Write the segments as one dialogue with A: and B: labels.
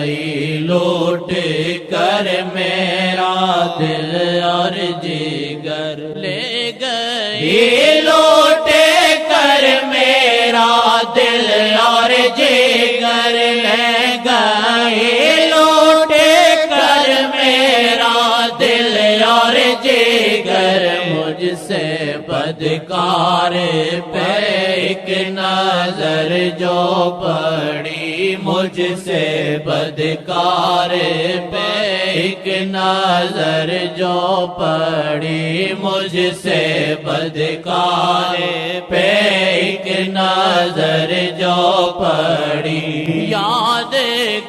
A: گئی لوٹ کر میرا دل اور جگر، لے گئی لوٹ کر میرا دل اور جگر، لے گئی لوٹ کر میرا دل اور جگر، مجھ سے بدکار پہ ایک نظر جو پڑی، مجھ سے بدکار پہ ایک نظر جو پڑی، مجھ سے بدکار پہ ایک نظر جو پڑی، یاد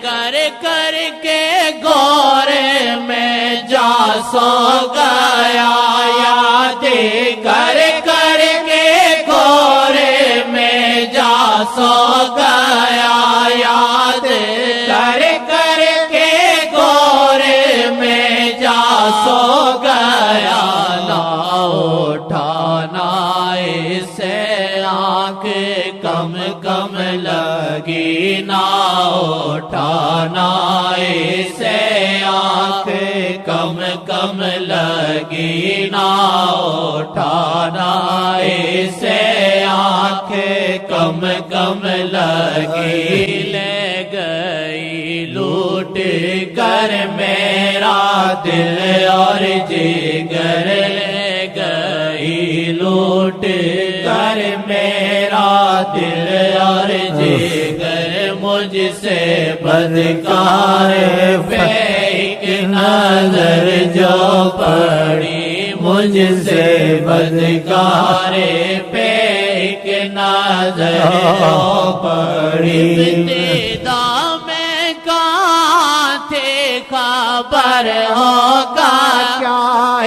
A: کر کر کے غور میں جا سو گیا، یاد کر کر کے غور میں جا سو گیا، یاد کر کر کے غور میں جا سو گیا، نہ اٹھانا اسے آنکھ کم کم لگی، نہ اٹھانا اسے آنکھ کم کم لگی، نہ اٹھانا اسے آنکھ کم کم لگی، لے گئی لوٹ کر میرا دل اور جگر، لے گئی لوٹ کر میرا دل اور جگر، مجھ سے بدکار پہ ایک نظر جو پڑی، مجھ سے بدکار پہ ایک نظر جو پڑی، ابتدا میں کہاں تھے خبر ہوگا کیا،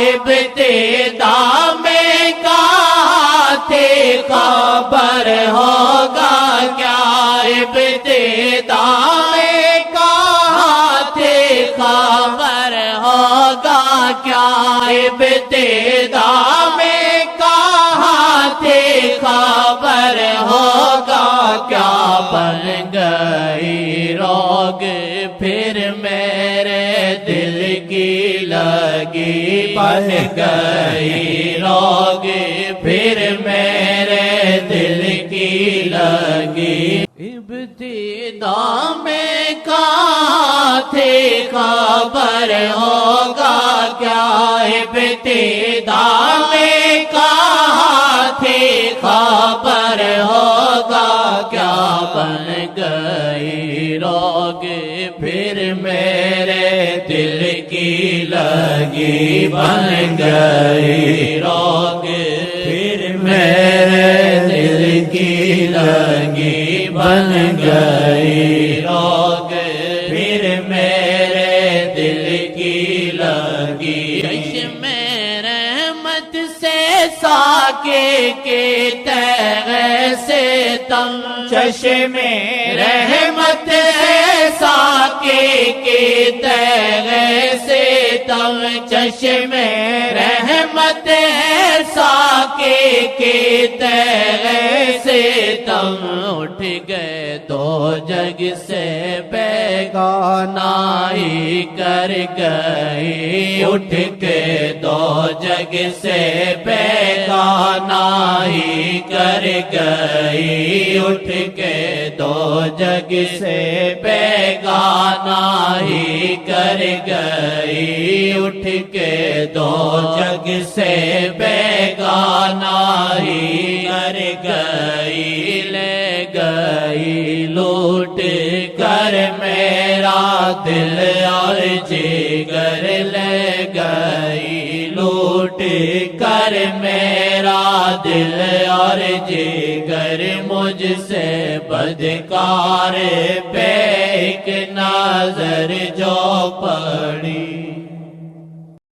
A: ابتدا میں کہاں تھے خبر ہوگا کیا، ابتدا میں کہاں تھے خبر ہوگا کیا، ابتدا میں کہاں تھے خبر ہوگا کیا، بن گئی روگ پھر میرے دل کی لگی، بن گئی روگ پھر میرے دل کی لگی، ابتدا میں کہاں تھے خبر ہوگا کیا، ابتدا میں کہاں تھے خبر ہوگا کیا، بن گئی روگ پھر میرے دل کی لگی، بن گئی روگ پھر میرے دل کی لگی، بن گئی روگ پھر میرے دل کی لگی، چشم رحمت سے ساکے کے تیغ سے تم، چشم رحمت سے ساکے کے تیغ سے تم، چشم رحمت ہے ساکے کے تیغ سے تم، اٹھ گئے دو جگ سے بیگانائی کر گئی، اٹھ کے دو جگ سے بیگانائی کر گئی، اٹھ کے دو جگ سے بیگانائی کر گئی، اٹھ کے دو جگ سے بیگانائی کر گئی، لے گئی لوٹ کر میرا دل اور جگر، لے گئی لوٹ کر میرا دل اور جگر، مجھ سے بدکار پہ ایک نظر جو پڑی۔